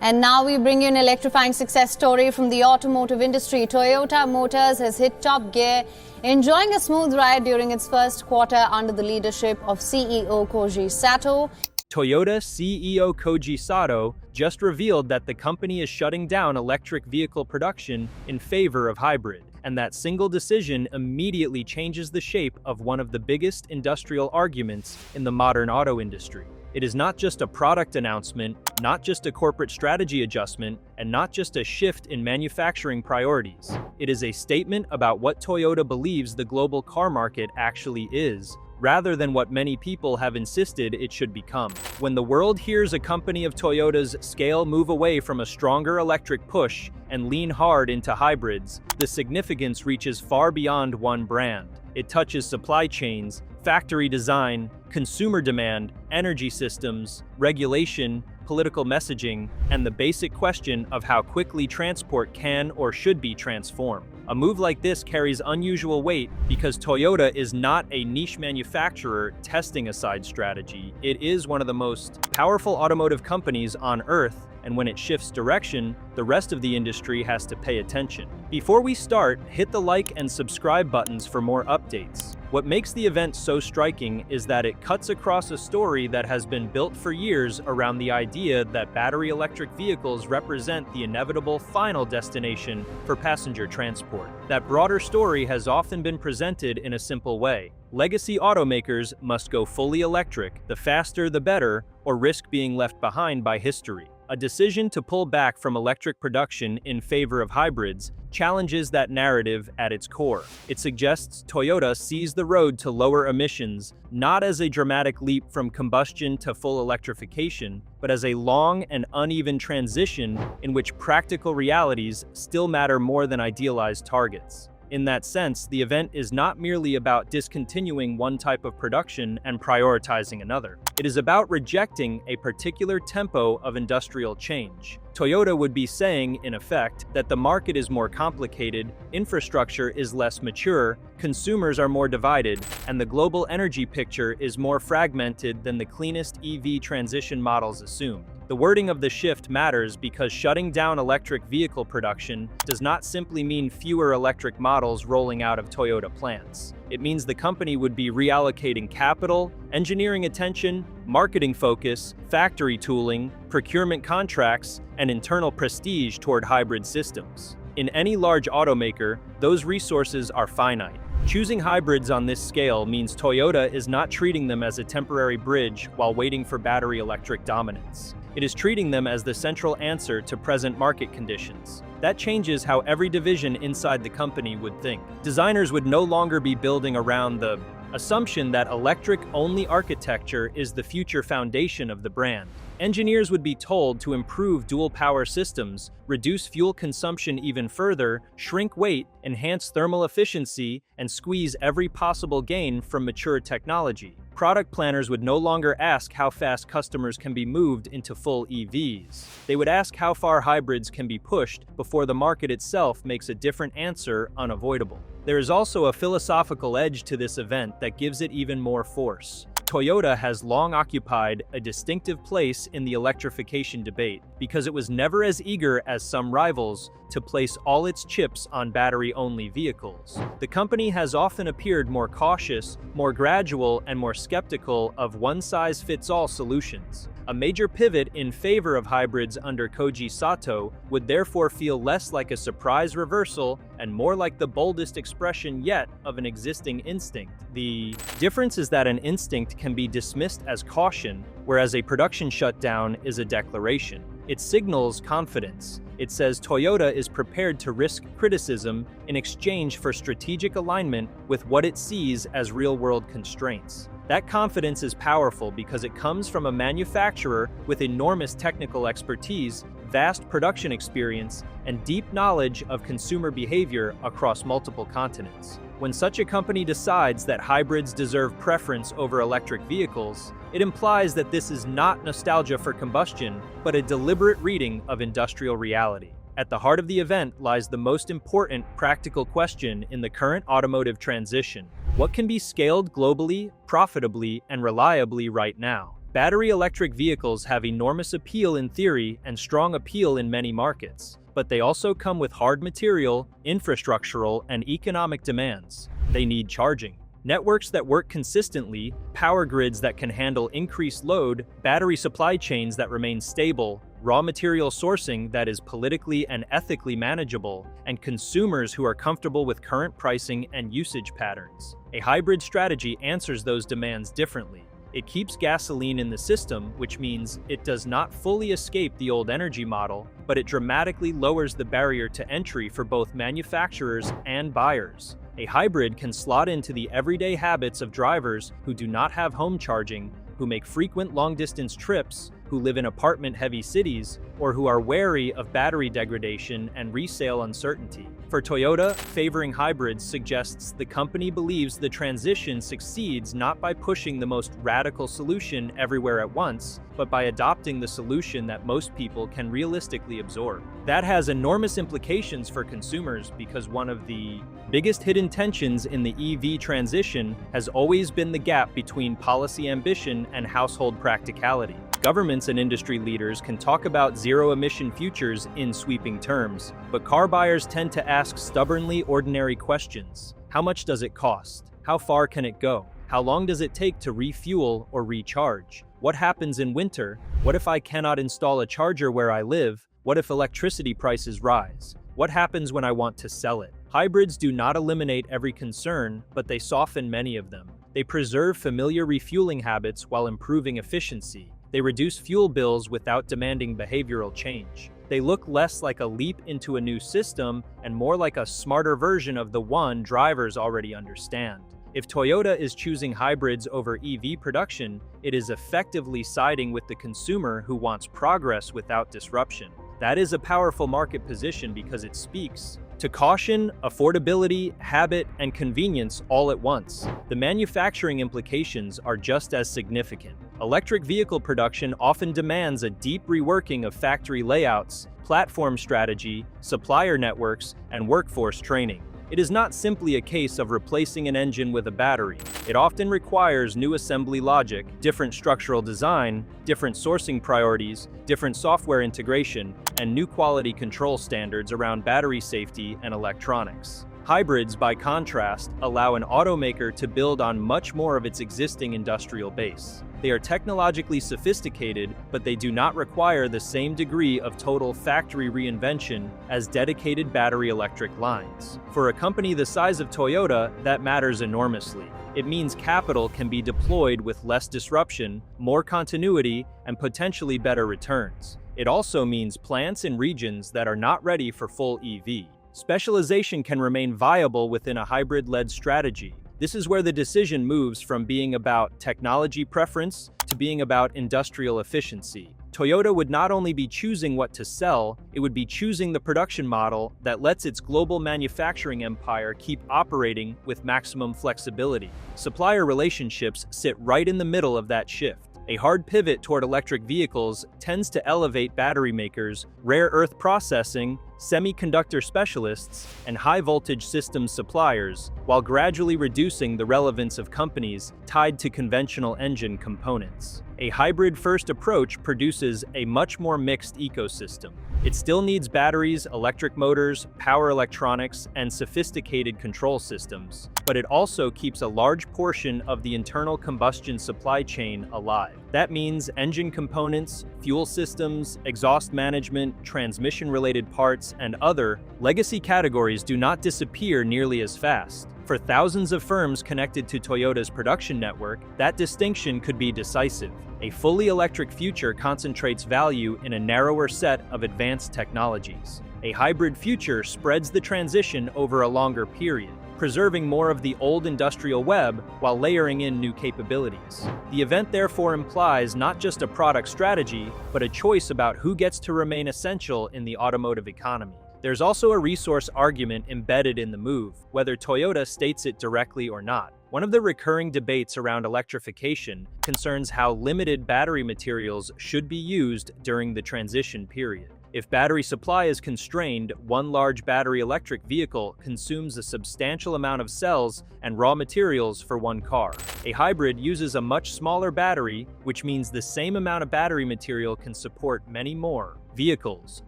And now we bring you an electrifying success story from the automotive industry. Toyota Motors has hit top gear, enjoying a smooth ride during its first quarter under the leadership of CEO Koji Sato. Toyota CEO Koji Sato just revealed that the company is shutting down electric vehicle production in favor of hybrid, and that single decision immediately changes the shape of one of the biggest industrial arguments in the modern auto industry. It is not just a product announcement, not just a corporate strategy adjustment, and not just a shift in manufacturing priorities. It is a statement about what Toyota believes the global car market actually is, rather than what many people have insisted it should become. When the world hears a company of Toyota's scale move away from a stronger electric push and lean hard into hybrids, the significance reaches far beyond one brand. It touches supply chains, factory design, consumer demand, energy systems, regulation, political messaging, and the basic question of how quickly transport can or should be transformed. A move like this carries unusual weight because Toyota is not a niche manufacturer testing a side strategy. It is one of the most powerful automotive companies on Earth, and when it shifts direction, the rest of the industry has to pay attention. Before we start, hit the like and subscribe buttons for more updates. What makes the event so striking is that it cuts across a story that has been built for years around the idea that battery electric vehicles represent the inevitable final destination for passenger transport. That broader story has often been presented in a simple way. Legacy automakers must go fully electric, the faster the better, or risk being left behind by history. A decision to pull back from electric production in favor of hybrids challenges that narrative at its core. It suggests Toyota sees the road to lower emissions not as a dramatic leap from combustion to full electrification, but as a long and uneven transition in which practical realities still matter more than idealized targets. In that sense, the event is not merely about discontinuing one type of production and prioritizing another. It is about rejecting a particular tempo of industrial change. Toyota would be saying, in effect, that the market is more complicated, infrastructure is less mature, consumers are more divided, and the global energy picture is more fragmented than the cleanest EV transition models assumed. The wording of the shift matters because shutting down electric vehicle production does not simply mean fewer electric models rolling out of Toyota plants. It means the company would be reallocating capital, engineering attention, marketing focus, factory tooling, procurement contracts, and internal prestige toward hybrid systems. In any large automaker, those resources are finite. Choosing hybrids on this scale means Toyota is not treating them as a temporary bridge while waiting for battery electric dominance. It is treating them as the central answer to present market conditions. That changes how every division inside the company would think. Designers would no longer be building around the assumption that electric-only architecture is the future foundation of the brand. Engineers would be told to improve dual-power systems, reduce fuel consumption even further, shrink weight, enhance thermal efficiency, and squeeze every possible gain from mature technology. Product planners would no longer ask how fast customers can be moved into full EVs. They would ask how far hybrids can be pushed before the market itself makes a different answer unavoidable. There is also a philosophical edge to this event that gives it even more force. Toyota has long occupied a distinctive place in the electrification debate because it was never as eager as some rivals to place all its chips on battery-only vehicles. The company has often appeared more cautious, more gradual, and more skeptical of one-size-fits-all solutions. A major pivot in favor of hybrids under Koji Sato would therefore feel less like a surprise reversal and more like the boldest expression yet of an existing instinct. The difference is that an instinct can be dismissed as caution, whereas a production shutdown is a declaration. It signals confidence. It says Toyota is prepared to risk criticism in exchange for strategic alignment with what it sees as real-world constraints. That confidence is powerful because it comes from a manufacturer with enormous technical expertise, vast production experience, and deep knowledge of consumer behavior across multiple continents. When such a company decides that hybrids deserve preference over electric vehicles, it implies that this is not nostalgia for combustion, but a deliberate reading of industrial reality. At the heart of the event lies the most important practical question in the current automotive transition. What can be scaled globally, profitably, and reliably right now? Battery electric vehicles have enormous appeal in theory and strong appeal in many markets, but they also come with hard material, infrastructural, and economic demands. They need charging. Networks that work consistently, power grids that can handle increased load, battery supply chains that remain stable, raw material sourcing that is politically and ethically manageable, and consumers who are comfortable with current pricing and usage patterns. A hybrid strategy answers those demands differently. It keeps gasoline in the system, which means it does not fully escape the old energy model, but it dramatically lowers the barrier to entry for both manufacturers and buyers. A hybrid can slot into the everyday habits of drivers who do not have home charging, who make frequent long-distance trips, who live in apartment-heavy cities, or who are wary of battery degradation and resale uncertainty. For Toyota, favoring hybrids suggests the company believes the transition succeeds not by pushing the most radical solution everywhere at once, but by adopting the solution that most people can realistically absorb. That has enormous implications for consumers because one of the biggest hidden tensions in the EV transition has always been the gap between policy ambition and household practicality. Governments and industry leaders can talk about zero-emission futures in sweeping terms, but car buyers tend to ask stubbornly ordinary questions. How much does it cost? How far can it go? How long does it take to refuel or recharge? What happens in winter? What if I cannot install a charger where I live? What if electricity prices rise? What happens when I want to sell it? Hybrids do not eliminate every concern, but they soften many of them. They preserve familiar refueling habits while improving efficiency. They reduce fuel bills without demanding behavioral change. They look less like a leap into a new system and more like a smarter version of the one drivers already understand. If Toyota is choosing hybrids over EV production, it is effectively siding with the consumer who wants progress without disruption. That is a powerful market position because it speaks to caution, affordability, habit, and convenience all at once. The manufacturing implications are just as significant. Electric vehicle production often demands a deep reworking of factory layouts, platform strategy, supplier networks, and workforce training. It is not simply a case of replacing an engine with a battery. It often requires new assembly logic, different structural design, different sourcing priorities, different software integration, and new quality control standards around battery safety and electronics. Hybrids, by contrast, allow an automaker to build on much more of its existing industrial base. They are technologically sophisticated, but they do not require the same degree of total factory reinvention as dedicated battery electric lines. For a company the size of Toyota, that matters enormously. It means capital can be deployed with less disruption, more continuity, and potentially better returns. It also means plants in regions that are not ready for full EV. Specialization can remain viable within a hybrid-led strategy. This is where the decision moves from being about technology preference to being about industrial efficiency. Toyota would not only be choosing what to sell, it would be choosing the production model that lets its global manufacturing empire keep operating with maximum flexibility. Supplier relationships sit right in the middle of that shift. A hard pivot toward electric vehicles tends to elevate battery makers, rare earth processing, semiconductor specialists, and high-voltage systems suppliers, while gradually reducing the relevance of companies tied to conventional engine components. A hybrid-first approach produces a much more mixed ecosystem. It still needs batteries, electric motors, power electronics, and sophisticated control systems, but it also keeps a large portion of the internal combustion supply chain alive. That means engine components, fuel systems, exhaust management, transmission-related parts, and other legacy categories do not disappear nearly as fast. For thousands of firms connected to Toyota's production network, that distinction could be decisive. A fully electric future concentrates value in a narrower set of advanced technologies. A hybrid future spreads the transition over a longer period, preserving more of the old industrial web while layering in new capabilities. The event therefore implies not just a product strategy, but a choice about who gets to remain essential in the automotive economy. There's also a resource argument embedded in the move, whether Toyota states it directly or not. One of the recurring debates around electrification concerns how limited battery materials should be used during the transition period. If battery supply is constrained, one large battery electric vehicle consumes a substantial amount of cells and raw materials for one car. A hybrid uses a much smaller battery, which means the same amount of battery material can support many more vehicles.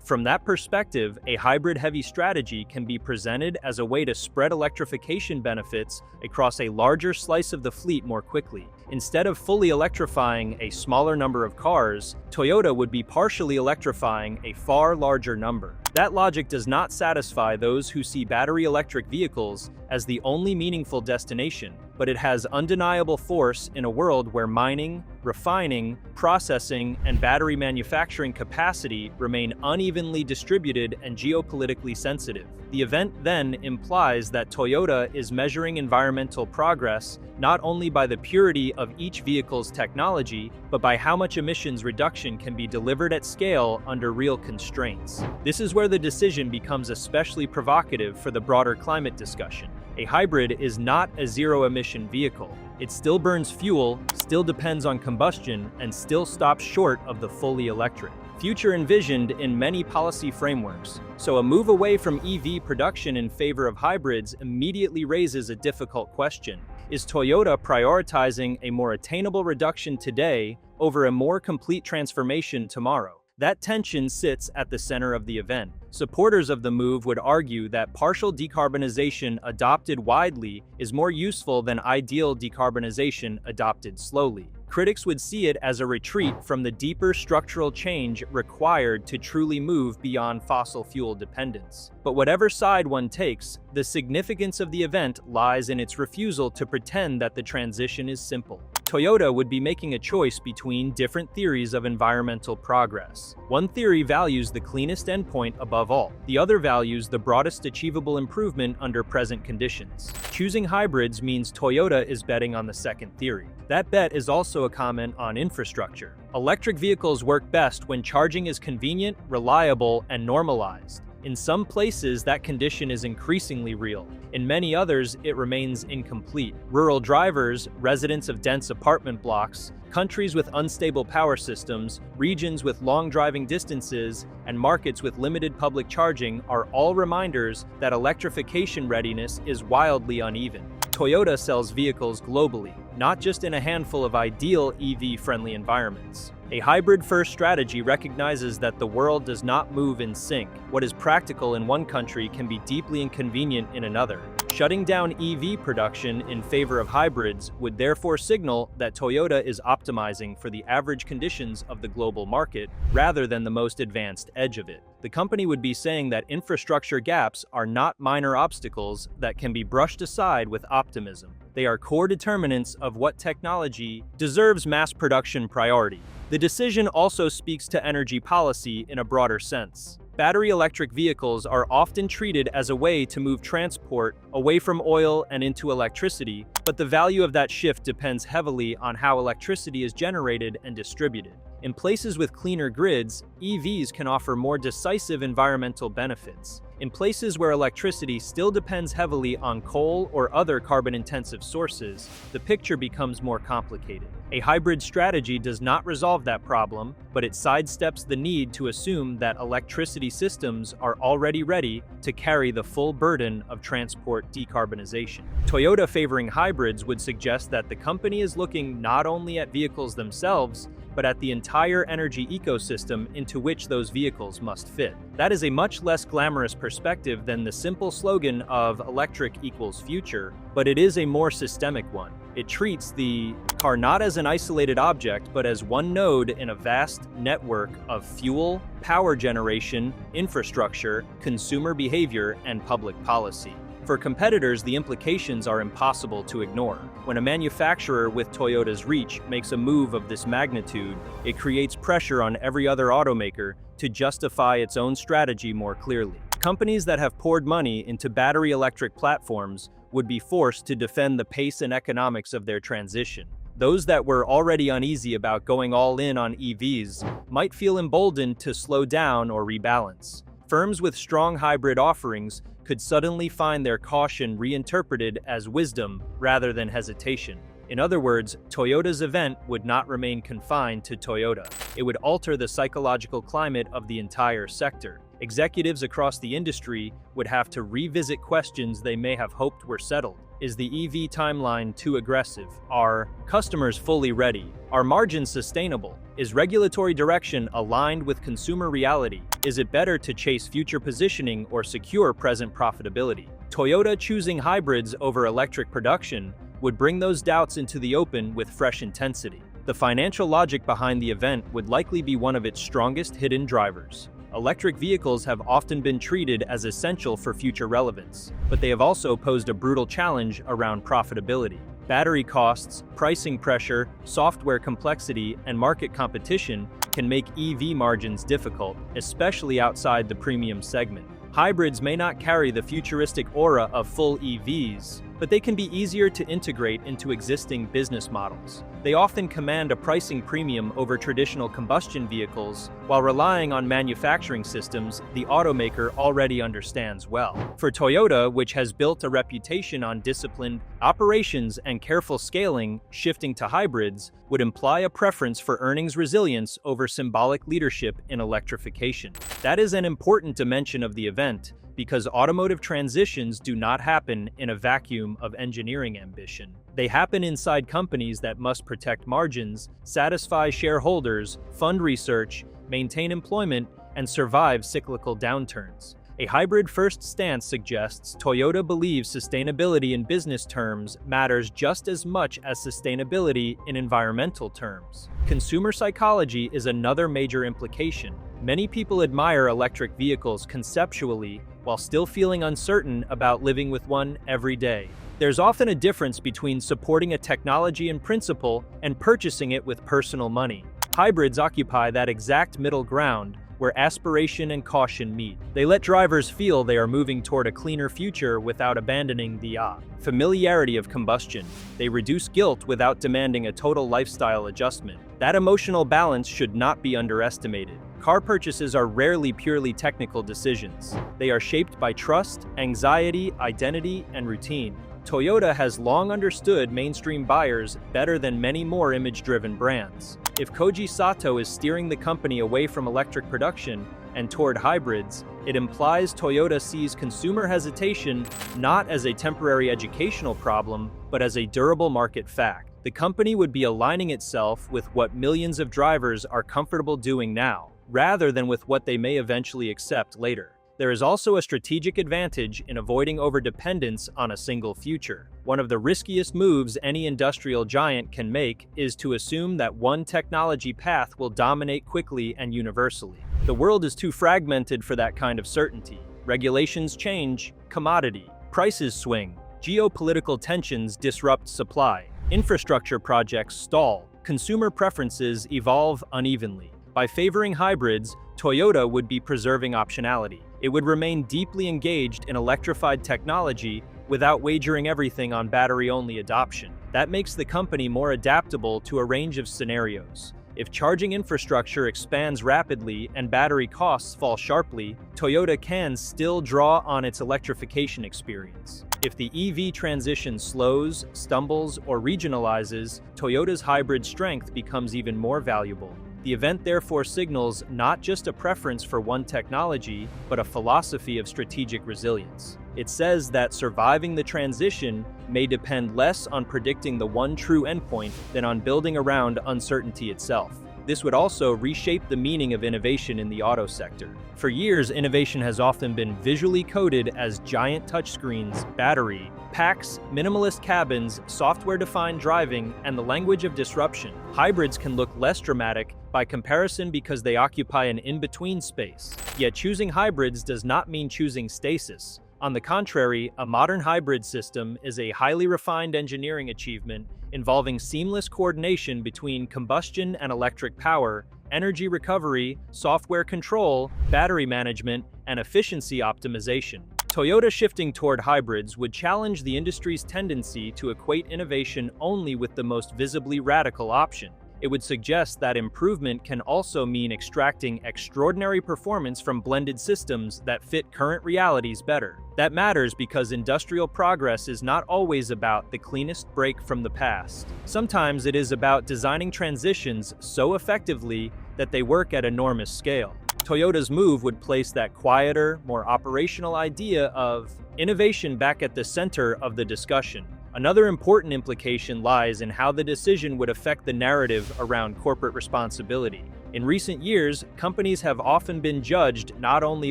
From that perspective, a hybrid-heavy strategy can be presented as a way to spread electrification benefits across a larger slice of the fleet more quickly. Instead of fully electrifying a smaller number of cars, Toyota would be partially electrifying a far larger number. That logic does not satisfy those who see battery electric vehicles as the only meaningful destination, but it has undeniable force in a world where mining, refining, processing, and battery manufacturing capacity remain unevenly distributed and geopolitically sensitive. The event then implies that Toyota is measuring environmental progress not only by the purity of each vehicle's technology, but by how much emissions reduction can be delivered at scale under real constraints. This is where the decision becomes especially provocative for the broader climate discussion. A hybrid is not a zero-emission vehicle. It still burns fuel, still depends on combustion, and still stops short of the fully electric future envisioned in many policy frameworks. So a move away from EV production in favor of hybrids immediately raises a difficult question. Is Toyota prioritizing a more attainable reduction today over a more complete transformation tomorrow? That tension sits at the center of the event. Supporters of the move would argue that partial decarbonization adopted widely is more useful than ideal decarbonization adopted slowly. Critics would see it as a retreat from the deeper structural change required to truly move beyond fossil fuel dependence. But whatever side one takes, the significance of the event lies in its refusal to pretend that the transition is simple. Toyota would be making a choice between different theories of environmental progress. One theory values the cleanest endpoint above all. The other values the broadest achievable improvement under present conditions. Choosing hybrids means Toyota is betting on the second theory. That bet is also a comment on infrastructure. Electric vehicles work best when charging is convenient, reliable, and normalized. In some places, that condition is increasingly real. In many others, it remains incomplete. Rural drivers, residents of dense apartment blocks, countries with unstable power systems, regions with long driving distances, and markets with limited public charging are all reminders that electrification readiness is wildly uneven. Toyota sells vehicles globally, not just in a handful of ideal EV-friendly environments. A hybrid-first strategy recognizes that the world does not move in sync. What is practical in one country can be deeply inconvenient in another. Shutting down EV production in favor of hybrids would therefore signal that Toyota is optimizing for the average conditions of the global market rather than the most advanced edge of it. The company would be saying that infrastructure gaps are not minor obstacles that can be brushed aside with optimism. They are core determinants of what technology deserves mass production priority. The decision also speaks to energy policy in a broader sense. Battery electric vehicles are often treated as a way to move transport away from oil and into electricity, but the value of that shift depends heavily on how electricity is generated and distributed. In places with cleaner grids, EVs can offer more decisive environmental benefits. In places where electricity still depends heavily on coal or other carbon-intensive sources, the picture becomes more complicated. A hybrid strategy does not resolve that problem, but it sidesteps the need to assume that electricity systems are already ready to carry the full burden of transport decarbonization. Toyota favoring hybrids would suggest that the company is looking not only at vehicles themselves, but at the entire energy ecosystem into which those vehicles must fit. That is a much less glamorous perspective than the simple slogan of electric equals future, but it is a more systemic one. It treats the car not as an isolated object, but as one node in a vast network of fuel, power generation, infrastructure, consumer behavior, and public policy. For competitors, the implications are impossible to ignore. When a manufacturer with Toyota's reach makes a move of this magnitude, it creates pressure on every other automaker to justify its own strategy more clearly. Companies that have poured money into battery electric platforms would be forced to defend the pace and economics of their transition. Those that were already uneasy about going all in on EVs might feel emboldened to slow down or rebalance. Firms with strong hybrid offerings could suddenly find their caution reinterpreted as wisdom rather than hesitation. In other words, Toyota's event would not remain confined to Toyota. It would alter the psychological climate of the entire sector. Executives across the industry would have to revisit questions they may have hoped were settled. Is the EV timeline too aggressive? Are customers fully ready? Are margins sustainable? Is regulatory direction aligned with consumer reality? Is it better to chase future positioning or secure present profitability? Toyota choosing hybrids over electric production would bring those doubts into the open with fresh intensity. The financial logic behind the event would likely be one of its strongest hidden drivers. Electric vehicles have often been treated as essential for future relevance, but they have also posed a brutal challenge around profitability. Battery costs, pricing pressure, software complexity, and market competition can make EV margins difficult, especially outside the premium segment. Hybrids may not carry the futuristic aura of full EVs, but they can be easier to integrate into existing business models. They often command a pricing premium over traditional combustion vehicles while relying on manufacturing systems the automaker already understands well. For Toyota, which has built a reputation on disciplined operations and careful scaling, shifting to hybrids would imply a preference for earnings resilience over symbolic leadership in electrification. That is an important dimension of the event, because automotive transitions do not happen in a vacuum of engineering ambition. They happen inside companies that must protect margins, satisfy shareholders, fund research, maintain employment, and survive cyclical downturns. A hybrid-first stance suggests Toyota believes sustainability in business terms matters just as much as sustainability in environmental terms. Consumer psychology is another major implication. Many people admire electric vehicles conceptually while still feeling uncertain about living with one every day. There's often a difference between supporting a technology in principle and purchasing it with personal money. Hybrids occupy that exact middle ground where aspiration and caution meet. They let drivers feel they are moving toward a cleaner future without abandoning the familiarity of combustion. They reduce guilt without demanding a total lifestyle adjustment. That emotional balance should not be underestimated. Car purchases are rarely purely technical decisions. They are shaped by trust, anxiety, identity, and routine. Toyota has long understood mainstream buyers better than many more image-driven brands. If Koji Sato is steering the company away from electric production and toward hybrids, it implies Toyota sees consumer hesitation not as a temporary educational problem, but as a durable market fact. The company would be aligning itself with what millions of drivers are comfortable doing now, rather than with what they may eventually accept later. There is also a strategic advantage in avoiding overdependence on a single future. One of the riskiest moves any industrial giant can make is to assume that one technology path will dominate quickly and universally. The world is too fragmented for that kind of certainty. Regulations change, commodity prices swing, geopolitical tensions disrupt supply, infrastructure projects stall, consumer preferences evolve unevenly. By favoring hybrids, Toyota would be preserving optionality. It would remain deeply engaged in electrified technology without wagering everything on battery-only adoption. That makes the company more adaptable to a range of scenarios. If charging infrastructure expands rapidly and battery costs fall sharply, Toyota can still draw on its electrification experience. If the EV transition slows, stumbles, or regionalizes, Toyota's hybrid strength becomes even more valuable. The event therefore signals not just a preference for one technology, but a philosophy of strategic resilience. It says that surviving the transition may depend less on predicting the one true endpoint than on building around uncertainty itself. This would also reshape the meaning of innovation in the auto sector. For years, innovation has often been visually coded as giant touchscreens, battery packs, minimalist cabins, software-defined driving, and the language of disruption. Hybrids can look less dramatic by comparison because they occupy an in-between space. Yet choosing hybrids does not mean choosing stasis. On the contrary, a modern hybrid system is a highly refined engineering achievement involving seamless coordination between combustion and electric power, energy recovery, software control, battery management, and efficiency optimization. Toyota shifting toward hybrids would challenge the industry's tendency to equate innovation only with the most visibly radical option. It would suggest that improvement can also mean extracting extraordinary performance from blended systems that fit current realities better. That matters because industrial progress is not always about the cleanest break from the past. Sometimes it is about designing transitions so effectively that they work at enormous scale. Toyota's move would place that quieter, more operational idea of innovation back at the center of the discussion. Another important implication lies in how the decision would affect the narrative around corporate responsibility. In recent years, companies have often been judged not only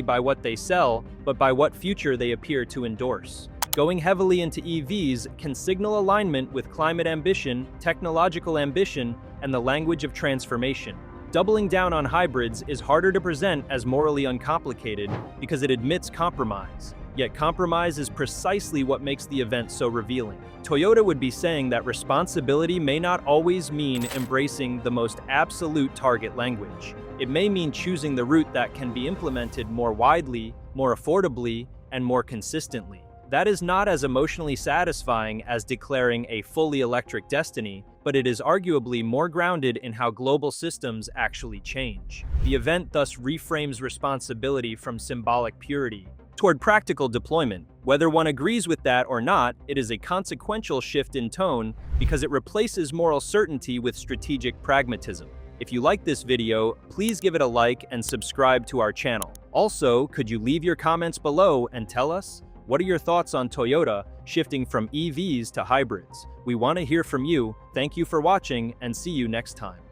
by what they sell, but by what future they appear to endorse. Going heavily into EVs can signal alignment with climate ambition, technological ambition, and the language of transformation. Doubling down on hybrids is harder to present as morally uncomplicated because it admits compromise. Yet compromise is precisely what makes the event so revealing. Toyota would be saying that responsibility may not always mean embracing the most absolute target language. It may mean choosing the route that can be implemented more widely, more affordably, and more consistently. That is not as emotionally satisfying as declaring a fully electric destiny, but it is arguably more grounded in how global systems actually change. The event thus reframes responsibility from symbolic purity toward practical deployment. Whether one agrees with that or not, it is a consequential shift in tone because it replaces moral certainty with strategic pragmatism. If you like this video, please give it a like and subscribe to our channel. Also, could you leave your comments below and tell us, what are your thoughts on Toyota shifting from EVs to hybrids? We want to hear from you. Thank you for watching and see you next time.